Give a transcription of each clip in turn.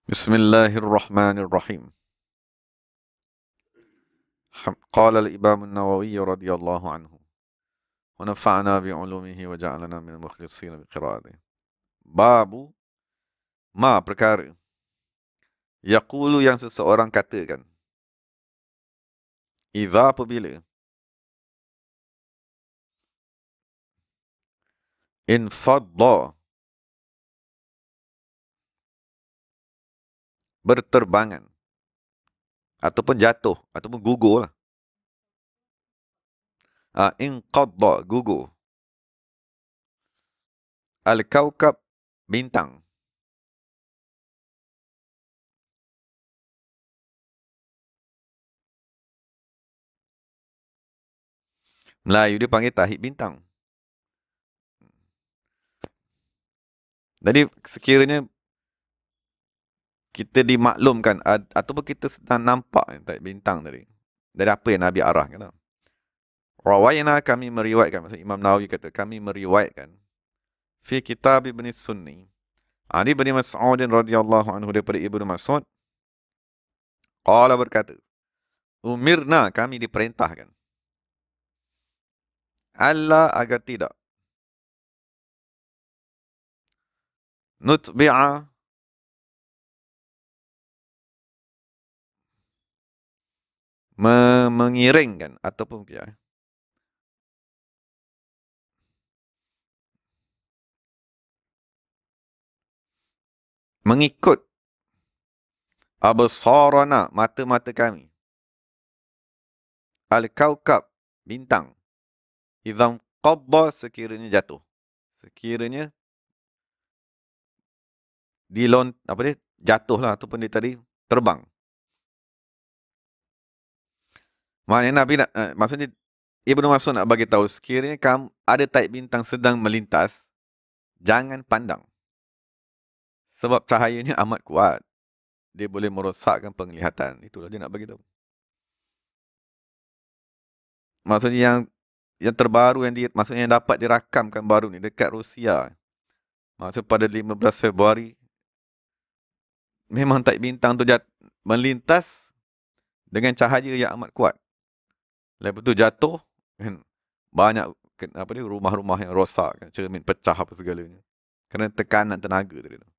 Bismillahirrahmanirrahim. Qala al-Imam an-Nawawi radhiyallahu anhu. Wa nafa'na bi'ulumihi wa ja'alana minal mukhlishin biqira'atihi. Babu ma perkara yaqulu yang seseorang katakan. Idza apabila infadda berterbangan ataupun jatuh ataupun gugur lah. Inqadda gugur. Al-kaukab bintang. Melayu dia panggil tahib bintang. Jadi sekiranya kita dimaklumkan ataupun kita sedang nampak tahib bintang tadi. Dari apa yang Nabi arahkan. Rawayna kami meriwayatkan. Maksud Imam Nawawi kata kami meriwayatkan. Fi kitab Ibn Sunni. Ali bin Mas'ud radhiyallahu anhu daripada Ibnu Mas'ud. Qala berkata. Umirna kami diperintahkan. Allah agar tidak. Nutbi'a. Mengiringkan. Ataupun ya. Mengikut. Absarana. Mata-mata kami. Al-kaukab. Bintang. Idzam qabba sekiranya jatuh. Sekiranya apa dia? Jatuhlah ataupun dia tadi terbang. Maknanya Nabi nak, maksudnya Ibnu Mas'ud nak bagi tahu sekiranya kamu ada taib bintang sedang melintas, jangan pandang. Sebab cahayanya amat kuat. Dia boleh merosakkan penglihatan. Itulah dia nak bagi tahu. Maksudnya yang terbaru maksudnya yang dapat dirakamkan baru ni dekat Rusia. Maksud pada 15 Februari memang taib bintang tu melintas dengan cahaya yang amat kuat. Lepas tu jatuh kan, banyak apa dia rumah-rumah yang rosak, kan, cermin pecah apa segalanya. Kerana tekanan tenaga tadi tu.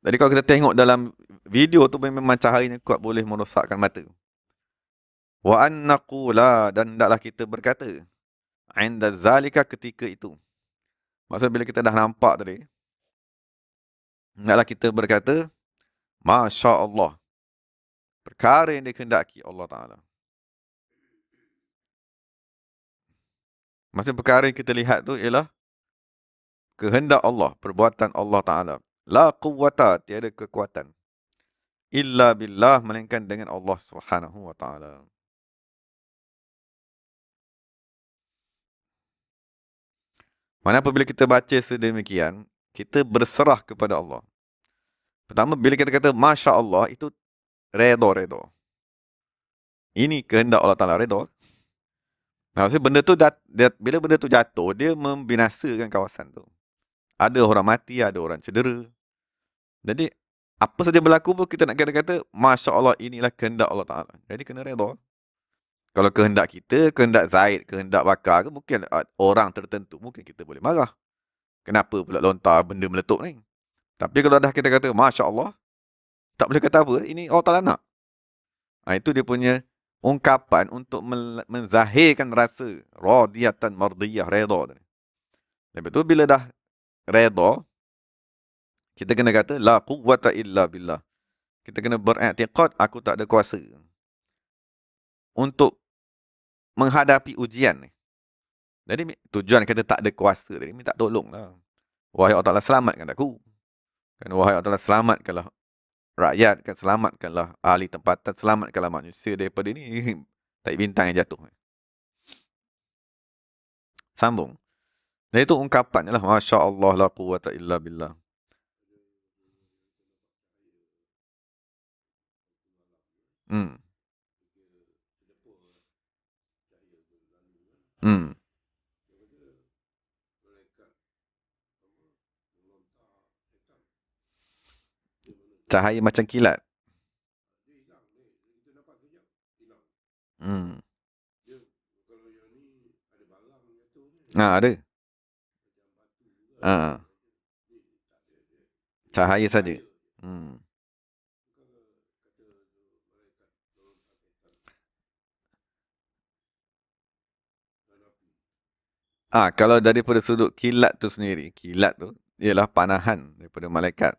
Jadi kalau kita tengok dalam video tu memang cahayanya kuat boleh merosakkan mata. Wa an naqula dan hendaklah kita berkata inda zalika ketika itu. Maksud bila kita dah nampak tadi, hendaklah kita berkata masya-Allah. Perkara yang dikehendaki Allah Taala. Maksud perkara yang kita lihat tu ialah kehendak Allah, perbuatan Allah Taala. La quwwata, tiada kekuatan. Illa billah, melainkan dengan Allah Subhanahu wa taala. Mana apabila kita baca sedemikian, kita berserah kepada Allah. Pertama, bila kita kata Masya Allah, itu redha. Ini kehendak Allah Ta'ala, redha. Maksudnya benda tu, bila benda tu jatuh, dia membinasakan kawasan tu. Ada orang mati, ada orang cedera. Jadi, apa saja berlaku pun kita nak kata-kata, Masya Allah, inilah kehendak Allah Ta'ala. Jadi, kena redha. Kalau kehendak kita, kehendak Zaid, kehendak Bakar, mungkin orang tertentu, mungkin kita boleh marah. Kenapa pula lontar benda meletup ni? Tapi kalau dah kita kata, Masya Allah, tak boleh kata apa, ini Allah Ta'ala nak. Itu dia punya ungkapan untuk menzahirkan rasa radiyatan mardiyah, redha. Lepas tu bila dah redha, kita kena kata, La quwwata illa billah. Kita kena beriktikad, aku tak ada kuasa untuk menghadapi ujian ni. Jadi tujuan kita tak ada kuasa tadi, minta tolong lah. Wahai Allah Ta'ala, selamatkan aku. Kan, wahai Allah Ta'ala, selamatkanlah rakyat, kan, selamatkanlah ahli tempatan, selamatkanlah manusia daripada ini taib bintang yang jatuh. Sambung. Dan itu ungkapannya lah, Masya Allah, la quwwata illa billah. Hmm. Hmm. cahaya macam kilat. Ada. Cahaya saja. Kalau daripada sudut kilat tu sendiri, kilat tu ialah panahan daripada malaikat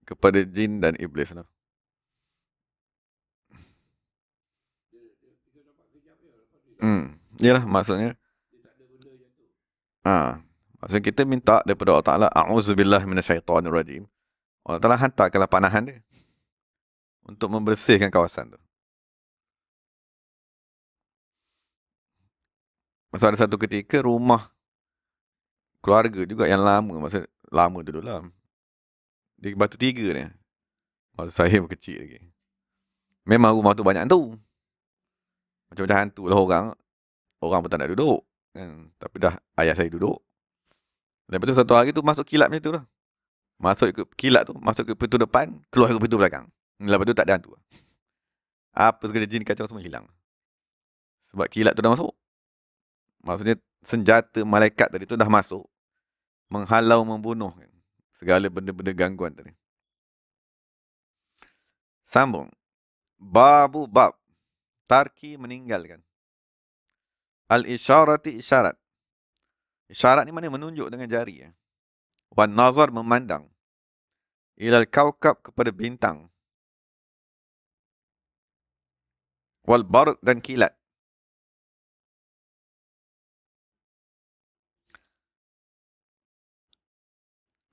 kepada jin dan iblis lah. Yalah, maksudnya maksudnya kita minta daripada Allah Ta'ala, a'udzubillah minasyaitonirrajim. Allah Ta'ala hantarkanlah panahan dia untuk membersihkan kawasan tu. Masa ada satu ketika rumah keluarga juga yang lama, masa lama dulu lah, di Batu Tiga ni, masa saya kecil lagi. Memang rumah tu banyak hantu. Macam-macam hantu lah orang. Orang pun tak nak duduk. Tapi dah ayah saya duduk. Lepas tu satu hari tu masuk kilat macam tu lah. Masuk ke kilat tu, masuk ke pintu depan, keluar ke pintu belakang. Lepas tu tak ada hantu. Apa segala jin kacau semua hilang. Sebab kilat tu dah masuk. Maksudnya senjata malaikat tadi tu dah masuk, menghalau, membunuh segala benda-benda gangguan tadi. Sambung. Babu bab. Tarki meninggalkan. Al-isyarati isyarat. Isyarat ni mana menunjuk dengan jari. Wan nazar memandang. Ilal kaukab kepada bintang. Wal barq dan kilat.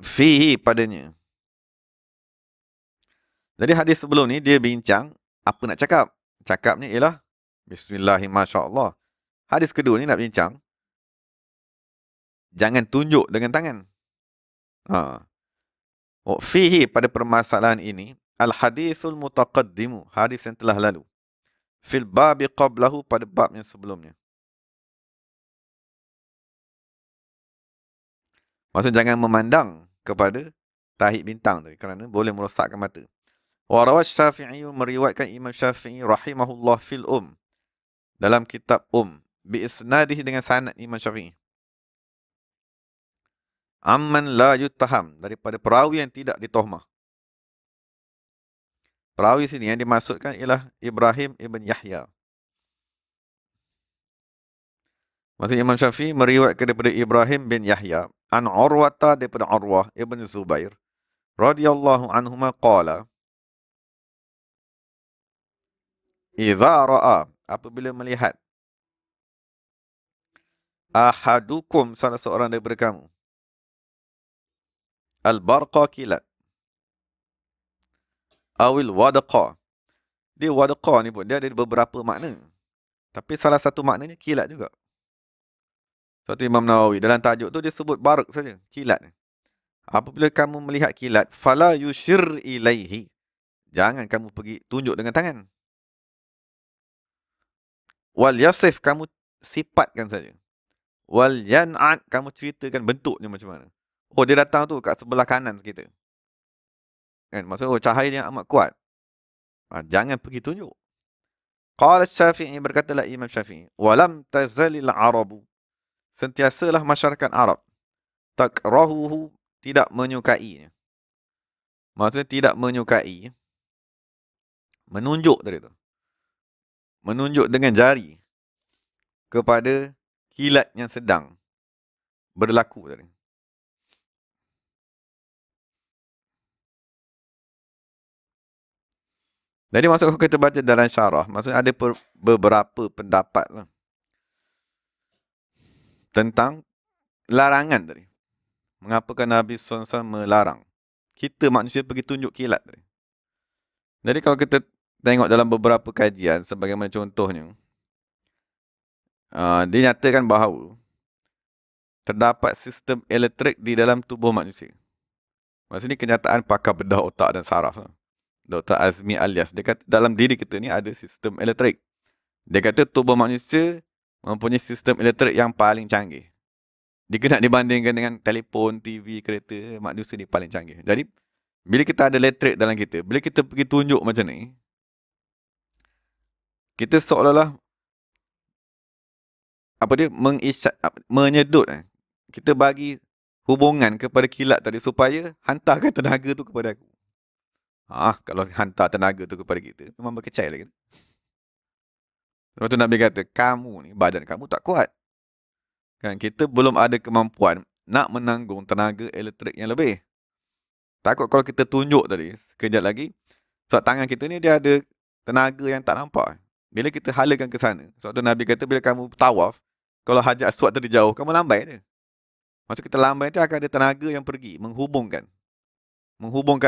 Fihi padanya. Jadi hadis sebelum ni dia bincang apa nak cakap. Cakapnya ialah Bismillahirrahmanirrahim. Hadis kedua ni nak bincang jangan tunjuk dengan tangan. Fihi pada permasalahan ini al-hadisul mutaqaddimu, hadis yang telah lalu. Fil babi qablahu, pada bab yang sebelumnya. Maksudnya jangan memandang kepada tahi bintang tadi kerana boleh merosakkan mata. Wa rawash Syafi'i, meriwayatkan Imam Syafi'i rahimahullah fil dalam kitab bi isnadihi, dengan sanad Imam Syafi'i. Amman la yuttaham, daripada perawi yang tidak ditohmah. Perawi sini yang dimaksudkan ialah Ibrahim ibn Yahya. Maksudnya Imam Syafi'i meriwayatkan daripada Ibrahim bin Yahya an Urwata, daripada Urwah ibn Zubair radhiyallahu anhuma qala, idza ra'a, apabila melihat, ahadukum, salah seorang daripada kamu, al-barqa, kilat, awil wadaqa. Dia wadaqa ni pun dia ada beberapa makna. Tapi salah satu maknanya kilat juga. Satu Imam Nawawi dalam tajuk tu dia sebut barq saja, kilat. Apabila kamu melihat kilat, fala yushir ilaihi, jangan kamu pergi tunjuk dengan tangan. Wal yasif, kamu sifatkan saja. Wal yan'at, kamu ceritakan bentuknya macam mana. Oh, dia datang tu kat sebelah kanan kita. Kan? Maksudnya cahaya yang amat kuat. Jangan pergi tunjuk. Qala Syafi'i, berkatalah Imam Syafi'i, walam tazalil arabu, sentiasalah masyarakat Arab, takrahuhu, tidak menyukainya. Maksudnya tidak menyukai menunjuk dari itu. Menunjuk dengan jari kepada kilat yang sedang berlaku tadi. Jadi maksud kita baca dalam syarah, maksudnya ada beberapa pendapat lah tentang larangan tadi. Mengapakah Nabi SAW melarang kita manusia pergi tunjuk kilat tadi. Jadi kalau kita tengok dalam beberapa kajian, sebagaimana contohnya, dinyatakan bahawa terdapat sistem elektrik di dalam tubuh manusia. Maksudnya kenyataan pakar bedah otak dan saraf lah, Dr. Azmi Alias. Dia kata dalam diri kita ni ada sistem elektrik. Dia kata tubuh manusia mempunyai sistem elektrik yang paling canggih. Jika nak dibandingkan dengan telefon, TV, kereta, manusia ni paling canggih. Jadi Bila kita ada elektrik dalam kita, bila kita pergi tunjuk macam ni, kita seolah-olah apa dia menyedut kita bagi hubungan kepada kilat tadi supaya hantarkan tenaga tu kepada aku. Kalau hantar tenaga tu kepada kita, memang berkecai lah kita. Lepas tu Nabi kata, kamu ni, badan kamu tak kuat. Kan, kita belum ada kemampuan nak menanggung tenaga elektrik yang lebih. Takut kalau kita tunjuk tadi, sekejap lagi, sebab tangan kita ni dia ada tenaga yang tak nampak. Bila kita halakan ke sana, sebab tu Nabi kata bila kamu tawaf, kalau Hajar Aswad tadi jauh, kamu lambai je. Maksud kita lambai tu akan ada tenaga yang pergi, menghubungkan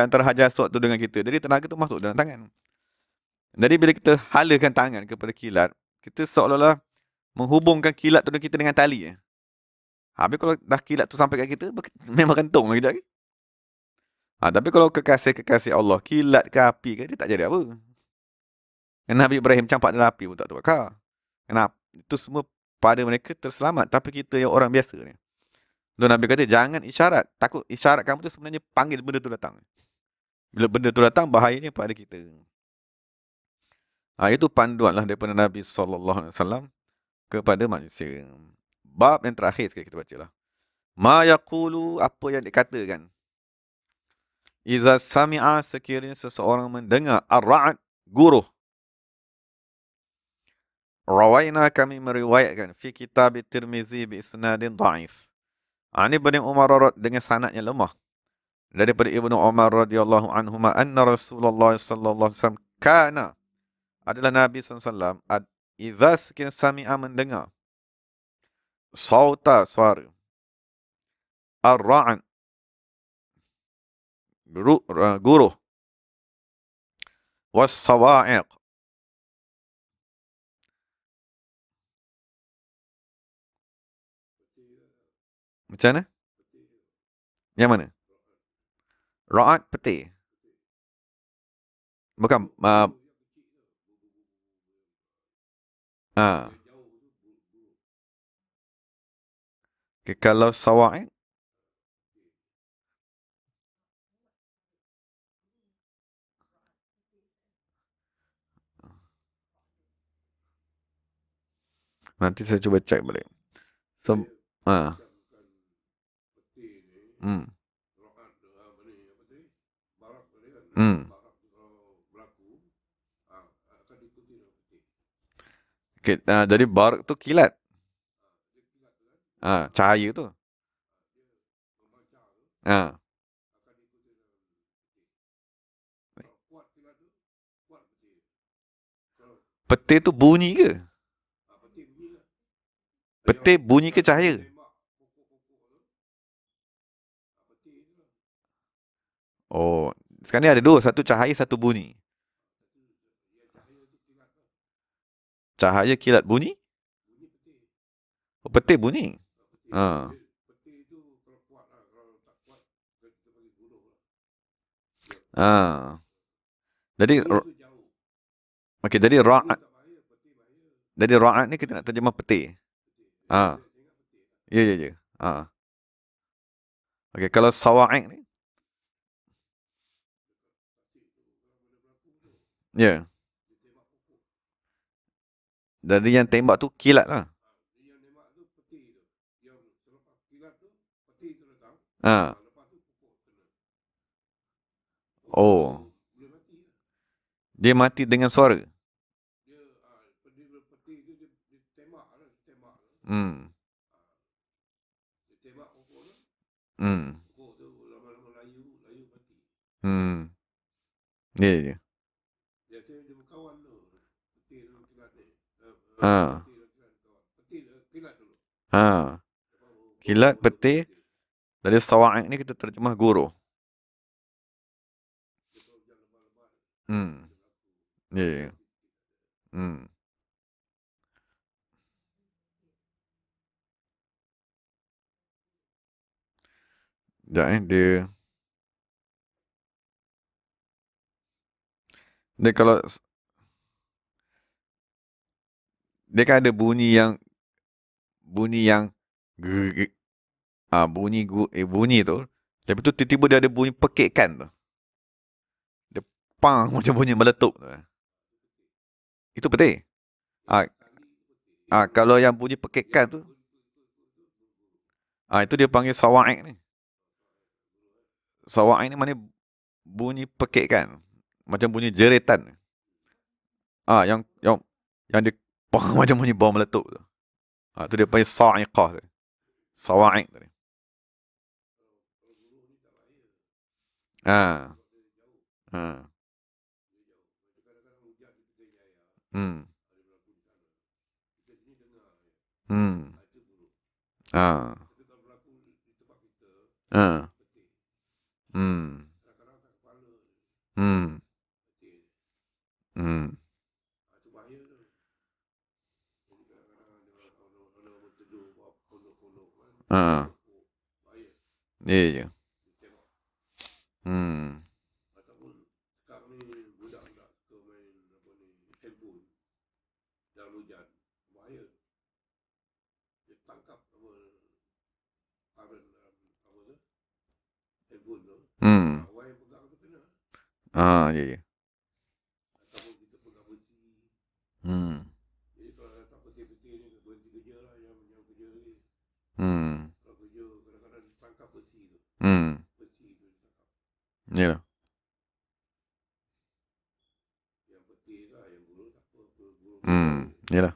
antara Hajar Aswad tu dengan kita. Jadi tenaga tu masuk dalam tangan. Jadi bila kita halakan tangan kepada kilat, kita seolah-olah menghubungkan kilat tu dengan kita dengan tali. Habis kalau dah kilat tu sampai kat kita, memang kentung lah kejap lagi. Tapi kalau kekasih-kekasih Allah, kilat ke api ke, dia tak jadi apa. Nabi Ibrahim campak dalam api pun tak terbakar. Kenapa? Itu semua pada mereka terselamat. Tapi kita yang orang biasa ni. Dan Nabi kata, jangan isyarat. Takut isyarat kamu tu sebenarnya panggil benda tu datang. Bila benda tu datang, bahayanya pada kita. Itu panduan lah daripada Nabi SAW kepada manusia. Bab yang terakhir sekali kita baca lah. Ma yaqulu, apa yang dikatakan. Iza sami'a, sekiranya seseorang mendengar ar-ra'ad, guruh. Rawaina, kami meriwayatkan fi kitab Tirmizi bi isnadin dhaif. Ani Ibnu Umar dengan sanad yang lemah. Daripada Ibnu Umar radhiyallahu anhuma anna Rasulullah sallallahu alaihi wasallam kana, adalah Nabi SAW, idza sekiranya sami'a, mendengar sauta, suara, ar-ra'ad, guruh, was-sawa'iq, macam mana? Yang mana? Ra'ad, petir. Bukan. Okay, kalau sawa'iq, nanti saya cuba cek balik. Okay, jadi barak tu kilat. Cahaya tu. Petir tu bunyi ke? Petir bunyi ke cahaya? Oh, sekarang ni ada dua. Satu cahaya, satu bunyi. Cahaya, kilat, bunyi? Petir bunyi. Jadi okey, jadi ra'ad. Jadi ra'ad ni kita nak terjemah petir. Ya. Okey, kalau sawa'iq ni, ya. Jadi yang tembak tu kilat lah. Oh. Dia mati dengan suara. Ya. Kilat, petir. Dari sawa'iq ni kita terjemah guru. Ya. Sekejap dia kalau dia kan ada bunyi yang bunyi tu. Lepas tu tiba-tiba dia ada bunyi pekikan tu. pang macam bunyi meletup. Itu petir. Kalau yang bunyi pekikan tu, itu dia panggil sawa'ik ni. Sawa'ik ni maknanya bunyi pekikan. Macam bunyi jeritan. Yang dia pang macam bunyi bom meletup tu. Tu dia panggil sa'iqah tu. Sawa'ik tu. Ha. Ha. Hmm. Hmm. Ha. Ha. Hmm. Hmm. Hmm. Ha. Ya, ya. Hmm. Hmm. Ya, ya. Hmm. Hmm. Hmm. Ya. Hmm. Yalah.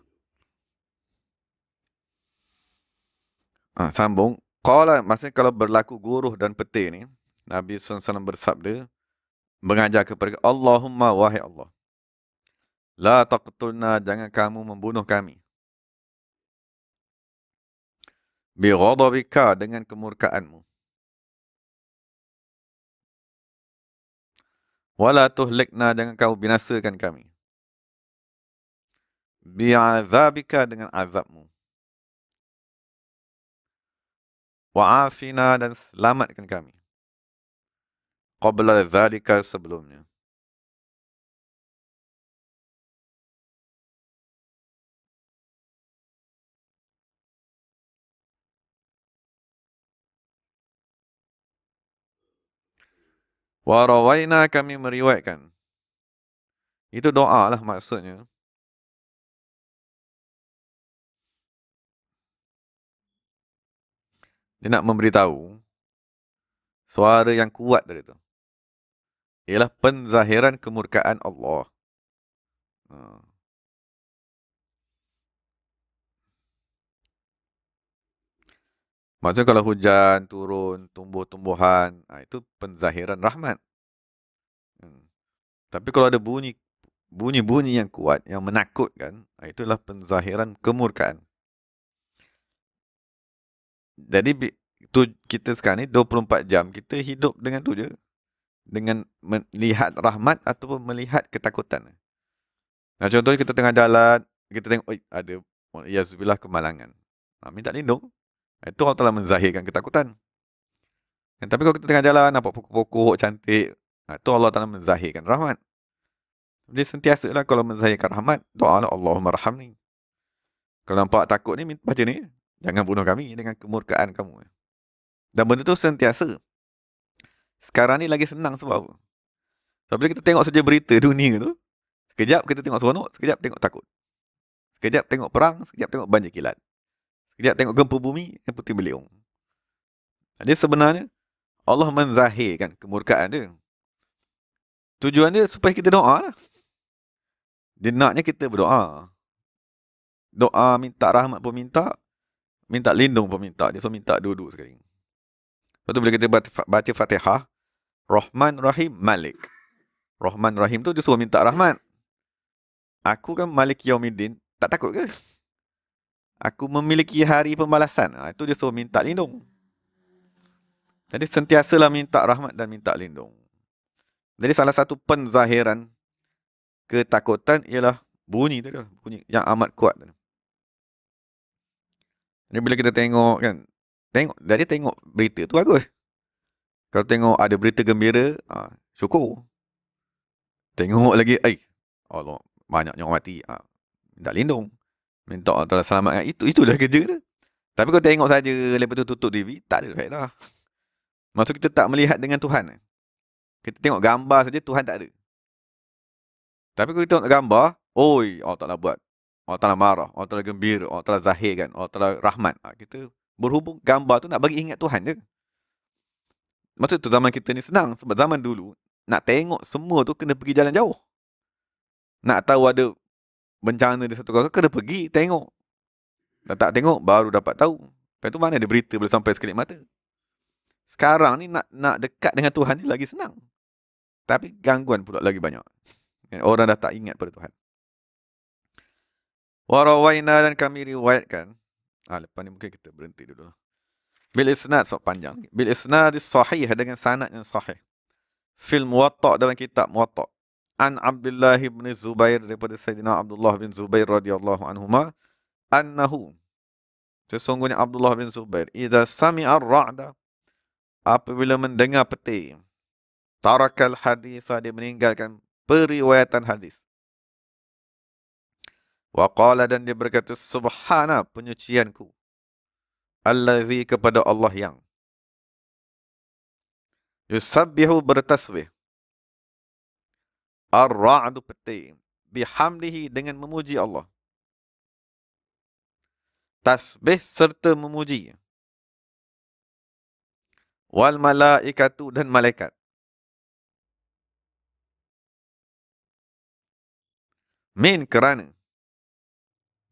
Sambung. Maksudnya kalau berlaku guruh dan petir ni, Nabi SAW bersabda, mengajar kepada Allahumma wahai Allah, la taqtulna, jangan kamu membunuh kami. Bi ghadabika, dengan kemurkaanmu. Wala tuhlikna, jangan kamu binasakan kami. Bi azabika, dengan azabmu. Wa afina, dan selamatkan kami. Qabla dzalika, sebelumnya. Wa rawaina, kami meriwayatkan. Itu doa lah maksudnya. Dia nak memberitahu suara yang kuat dari itu ialah penzahiran kemurkaan Allah. Maksudnya kalau hujan turun, tumbuh-tumbuhan, itu penzahiran rahmat. Tapi kalau ada bunyi-bunyi yang kuat, yang menakutkan, itulah penzahiran kemurkaan. Jadi kita sekarang ni 24 jam, kita hidup dengan tu je. Dengan melihat rahmat ataupun melihat ketakutan. Contohnya kita tengah jalan, kita tengok, ada, yazbillah, kemalangan. Minta lindung. Itu Allah telah menzahirkan ketakutan. Tapi kalau kita tengah jalan, nampak pokok-pokok cantik, itu Allah telah menzahirkan rahmat. Jadi sentiasalah kalau menzahirkan rahmat, doa Allahumma rahamni. Kalau nampak takut ni, baca ni, jangan bunuh kami dengan kemurkaan kamu. Dan benda tu sentiasa. Sekarang ni lagi senang sebab apa? Sebab bila kita tengok saja berita dunia tu, sekejap kita tengok seronok, sekejap tengok takut. Sekejap tengok perang, sekejap tengok banjir kilat. Sekejap tengok gempa bumi, yang puting beliung. Jadi sebenarnya, Allah menzahirkan kemurkaan dia. Tujuan dia supaya kita doa lah. Dia naknya kita berdoa. Doa minta rahmat pun minta lindung pun minta. Dia suruh minta dua-dua sekali. Lepas tu bila kita baca Fatihah, Rahman Rahim Malik. Rahman Rahim tu dia suruh minta rahmat. Aku kan Malik Yaumiddin, tak takut ke? Aku memiliki hari pembalasan. Itu dia suruh minta lindung. Jadi sentiasalah minta rahmat dan minta lindung. Jadi salah satu penzahiran ketakutan ialah bunyi tu, bunyi yang amat kuat tu. Jadi bila kita tengok kan, tengok berita tu bagus. Kalau tengok ada berita gembira, syukur. Tengok lagi, Allah, banyak yang mati, minta lindung, minta Allah Ta'ala selamatkan. Itulah kerja tu. Tapi kalau tengok saja, lepas tu tutup TV, tak ada faedah. Maksud kita tak melihat dengan Tuhan. Kita tengok gambar saja, Tuhan tak ada. Tapi kalau kita tengok gambar, oi, Allah Ta'ala buat. Allah Ta'ala marah, Allah Ta'ala gembira, Allah Ta'ala zahirkan, Allah Ta'ala rahmat. Kita berhubung gambar tu nak bagi ingat Tuhan je. Maksud tu zaman kita ni senang. Sebab zaman dulu, nak tengok semua tu kena pergi jalan jauh. Nak tahu ada bencana di satu kawasan, kena pergi tengok. Dan tak tengok, baru dapat tahu. Lepas tu mana ada berita boleh sampai sekelip mata. Sekarang ni nak dekat dengan Tuhan ni lagi senang. Tapi gangguan pula lagi banyak. Orang dah tak ingat pada Tuhan. Warawaina, dan kami riwayatkan. Lepas ni mungkin kita berhenti dulu. Bil isnad, sebab panjang. Bil isnad sahih, dengan sanad yang sahih. Fil Muwatta', dalam kitab Muwatta'. An Abdullah bin Zubair, daripada Sayyidina Abdullah bin Zubair radhiyallahu anhuma, annahu, sesungguhnya Abdullah bin Zubair, idza sami'a ar-ra'da, apabila mendengar petir, tarakal hadis, dia meninggalkan periwayatan hadis. Wa qala, dan dia berkata, subhana, penyucianku, allazi, kepada Allah yang yusabbihu, bertasbih, ar-ra'du, petir, bihamdihi, dengan memuji Allah. Tasbih serta memuji. Wal malaikatu, dan malaikat. Min, kerana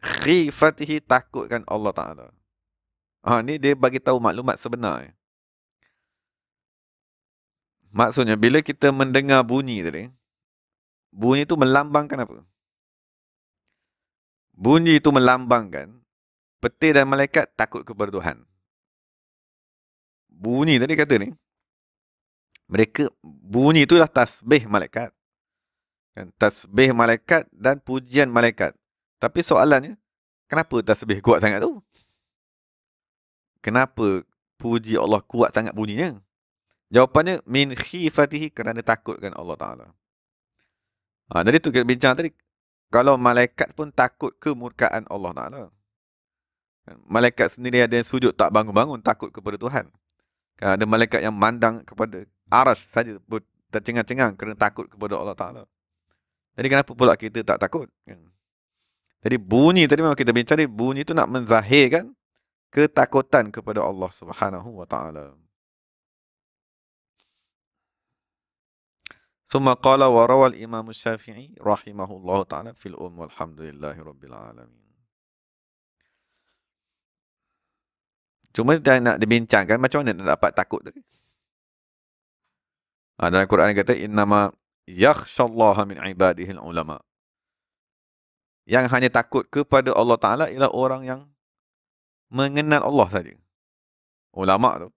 khifatihi, takutkan Allah Ta'ala. Ni dia bagi tahu maklumat sebenar. Maksudnya bila kita mendengar bunyi tadi, bunyi itu melambangkan apa? Bunyi itu melambangkan petir dan malaikat takut kepada Tuhan. Bunyi tadi kata ni, mereka, bunyi itulah tasbih malaikat. Tasbih malaikat dan pujian malaikat. Tapi soalannya, kenapa tasbih kuat sangat tu? Kenapa puji Allah kuat sangat bunyinya? Jawapannya, min khifatihi, kerana takutkan Allah Ta'ala. Jadi tu kita bincang tadi, kalau malaikat pun takut kemurkaan Allah Ta'ala. Malaikat sendiri ada yang sujud tak bangun-bangun, takut kepada Tuhan. Ada malaikat yang mandang kepada aras saja, tercengang-cengang kerana takut kepada Allah Ta'ala. Jadi kenapa pula kita tak takut? Jadi bunyi tadi memang kita bincang, bunyi itu nak menzahirkan ketakutan kepada Allah Subhanahu wa Ta'ala. Summa qala wa rawal Imam Syafi'i rahimahullahu ta'ala fil walhamdulillahi rabbil alamin. Cuma nak dibincangkan macam mana nak dapat takut tadi. Dalam Quran kata, innama yakhshallaha min ibadihil ulama. Yang hanya takut kepada Allah Ta'ala ialah orang yang mengenal Allah saja. Ulama tu,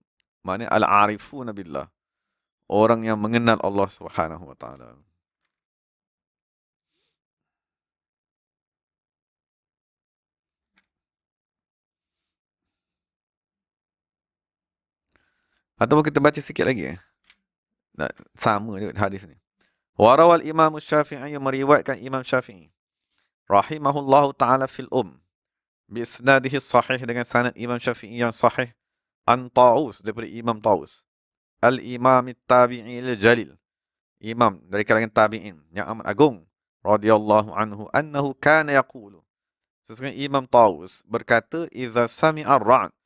maknanya al-arifuna billah. Orang yang mengenal Allah Subhanahu wa Ta'ala. Ataupun kita baca sikit lagi. Sama juga hadis ni. Warawal Imam Syafi'i, meriwayatkan Imam Syafi'i rahimahullahu ta'ala fil biisnadihi sahih, dengan sanad Imam Syafi'i yang sahih, an Taus, daripada Imam Taus, al-imam tabi'il jalil, imam dari kalangan tabi'in yang amat agung, radhiyallahu anhu, annahu kana yaqulu, sesungguhnya Imam Taus berkata, idza sami'a ar-ra'd,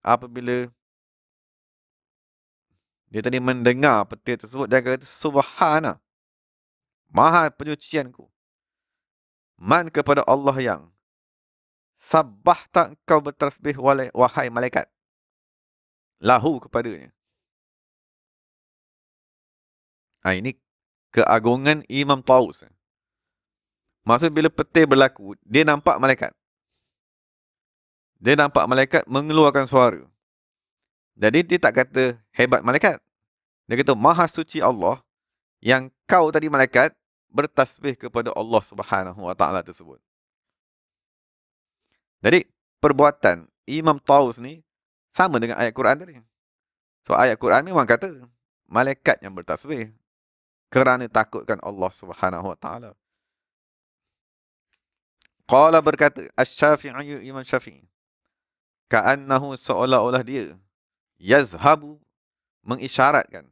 apabila dia tadi mendengar petir tersebut, dia kata, subhana, maha penyucianku, man, kepada Allah yang sabbahta, engkau bertasbih, wahai malaikat, lahu, kepadanya. Ini keagungan Imam Taus. Maksud bila petir berlaku, dia nampak malaikat. Dia nampak malaikat mengeluarkan suara. Jadi dia tak kata hebat malaikat. Dia kata maha suci Allah yang kau tadi malaikat bertasbih kepada Allah Subhanahu wa Ta'ala tersebut. Jadi perbuatan Imam Taus ni sama dengan ayat Quran tadi. So ayat Quran memang kata malaikat yang bertasbih kerana takutkan Allah Subhanahu wa Ta'ala. Qala, berkata Asy-Syafi'i, Imam Syafi'i, ka'annahu, seolah-olah dia yazhabu, mengisyaratkan,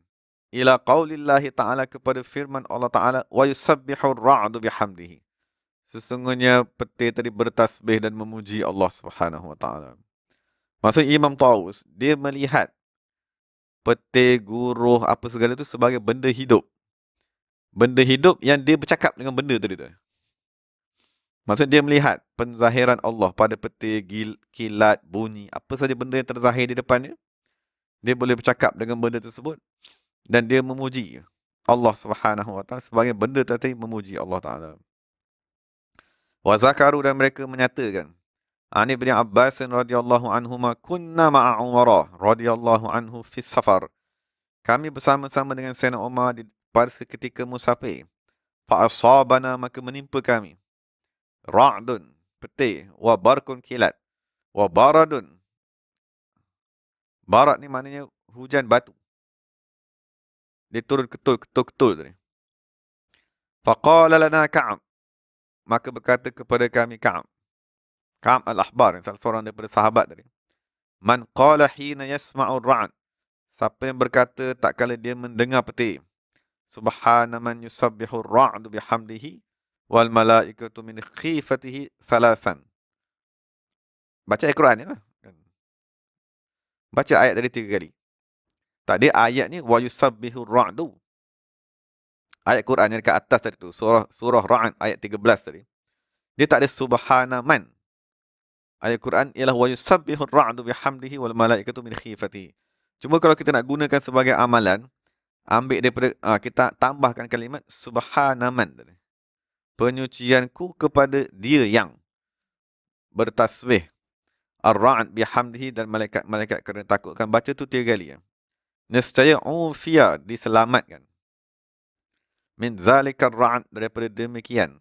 ila qaulillahi ta'ala, kepada firman Allah Ta'ala, wa yusabbihur ra'du bihamdihi. Sesungguhnya petir tadi bertasbih dan memuji Allah Subhanahu wa Ta'ala. Maksud Imam Taus, dia melihat petir, guruh, apa segala itu sebagai benda hidup. Benda hidup yang dia bercakap dengan benda tadi tu. Maksud dia melihat penzahiran Allah pada petir, kilat, bunyi, apa saja benda yang terzahir di depannya, dia boleh bercakap dengan benda tersebut dan dia memuji Allah Subhanahu wa Ta'ala sebagai benda tadi memuji Allah Ta'ala. Wa zakaru, dan mereka menyatakan, Ani bin Abbas radhiyallahu anhuma, kunna ma'a Umar radhiyallahu anhu fi safar. Kami bersama-sama dengan Sayyidina Umar pada seketika musafir. Fa asabana, maka menimpa kami, ra'dun, petir, wa barkun, kilat, wa baradun. Barat ni maknanya hujan batu. Dia turun ketul tadi. Faqala lana Ka'ab, maka berkata kepada kami Ka'ab al-Ahbar, salah seorang daripada sahabat tadi. Man qala hina yasma'u ra'd, siapa yang berkata tak kala dia mendengar petir, subhana man yusabbihu ra'du bihamdihi wal malaikatu min khifatihi salasan. Baca ayat Quran ni lah. Baca ayat tadi 3 kali. Tak, dia ayat ni wa yusabbihu ra'du. Ayat Quran yang dekat atas tadi tu, surah Ra'd ayat 13 tadi. Dia tak ada subhana man. Ayat Quran ialah wa yusabbihu ra'du bihamdihi wal malaikatu min khifatihi. Cuma kalau kita nak gunakan sebagai amalan, ambil daripada kita tambahkan kalimat subhana man tadi. Penyucianku kepada dia yang bertasbih, ar-ra'd bihamdihi, dan malaikat-malaikat kerana takutkan. Baca tu 3 kali ya. Nescaya ufiya, diselamatkan. Min zalikar ra'd, daripada demikian.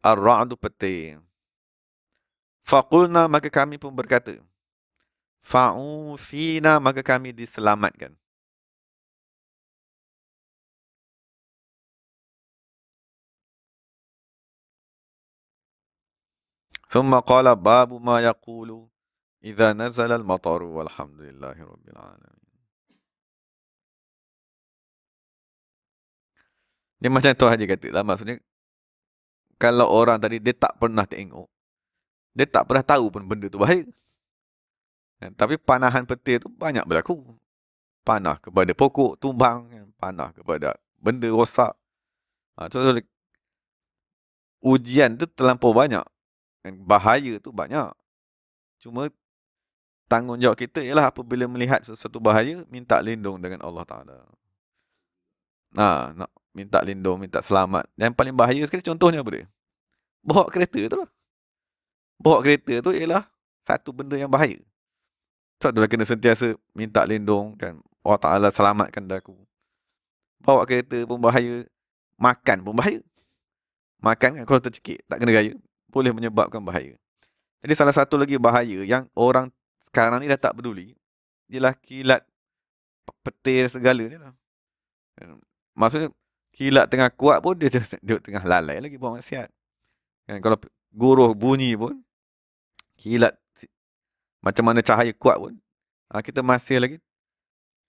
Ar-ra'du, petir. Faqulna, maka kami pun berkata, fa'ufina, maka kami diselamatkan. Summa qala babu ma yaqulu idza nazala al-mataru walhamdulillahi rabbil alamin. Dia macam tu Haji kata lah, maksudnya kalau orang tadi dia tak pernah tengok, dia tak pernah tahu pun benda tu bahaya. Tapi panahan petir tu banyak berlaku. Panah kepada pokok tumbang, panah kepada benda rosak. Ujian tu terlampau banyak. Bahaya tu banyak. Cuma tanggungjawab kita ialah apabila melihat sesuatu bahaya, minta lindung dengan Allah Ta'ala. Nak minta lindung, minta selamat. Yang paling bahaya sekali contohnya apa dia? Bawa kereta tu lah. Bawa kereta tu ialah satu benda yang bahaya. Sebab tu kena sentiasa minta lindung kan. Allah Ta'ala selamatkan aku. Bawa kereta pun bahaya. Makan pun bahaya. Makan kan kalau tercekik, tak kena gaya, boleh menyebabkan bahaya. Jadi salah satu lagi bahaya yang orang sekarang ni dah tak peduli, ialah kilat, petir segala ni lah. Maksudnya kilat tengah kuat pun dia tengah lalai lagi buat maksiat. Kan, kalau guruh bunyi pun, kilat macam mana cahaya kuat pun, kita masih lagi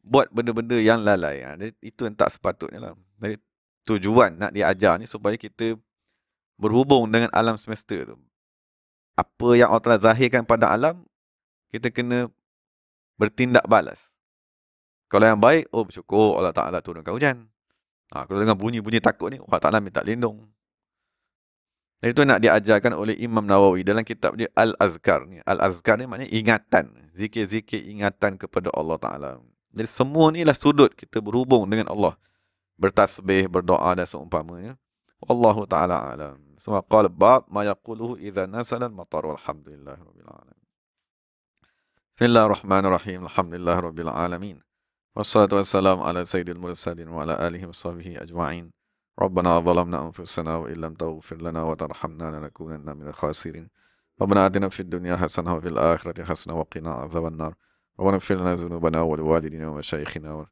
buat benda-benda yang lalai. Itu yang tak sepatutnya lah. Jadi tujuan nak diajar ni supaya kita berhubung dengan alam semesta tu. Apa yang Allah Ta'ala zahirkan pada alam, kita kena bertindak balas. Kalau yang baik, bersyukur Allah Ta'ala turunkan hujan. Kalau dengan bunyi-bunyi takut ni, Allah Ta'ala minta lindung. Dan itu nak diajarkan oleh Imam Nawawi dalam kitab dia Al-Azkar ni. Al-Azkar ni maknanya ingatan. Zikir-zikir ingatan kepada Allah Ta'ala. Jadi semua ni lah sudut kita berhubung dengan Allah. Bertasbih, berdoa dan seumpamanya. Wallahu ta'ala alam. Semua qala bab ma yaquluhu idza nazala al-matar walhamdulillahi rabbil alamin. Bismillahirrahmanirrahim. Alhamdulillahi rabbil alamin. Wassalatu wassalamu ala sayyidil mursalin wa ala alihi wa sahbihi ajma'in. Rabbana zalamna anfusana wa illam taghfir lana wa tarhamna lanakunanna minal khasirin. Rabbana atina fid dunya hasanah wa fil akhirati hasanah wa qina adzaban nar. Rabbana ighfir lana dhunubana wa liwalidina wa masyayikhina wa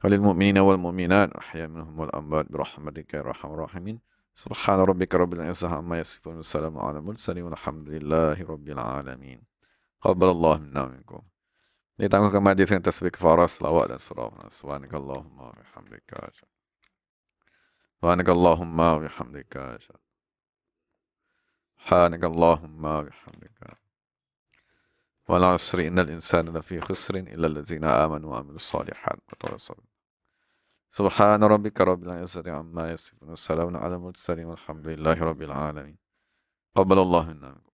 وللمؤمنين والمؤمنات أحياء منهم والأموات برحمتك يا أرحم الراحمين. سبحان ربك رب العزة عما يصفون والسلام على المرسلين والحمد لله رب العالمين. قبل الله منا ومنكم. Ditangguhkan majlis dengan tasbih kafarah, selawat dan surah. Subhanakallahumma wa bihamdika. Subhanakallahumma wa bihamdika. Subhanakallahumma wa bihamdika. Wal 'asri innal insana lafi khusrin illa allazina amanu wa 'amilus shalihat wa tawassaw. Subhana rabbika rabbil izzati amma yasifun. Wassalamun 'alal mursalin walhamdulillahi rabbil alamin. Qabbalallahu minna.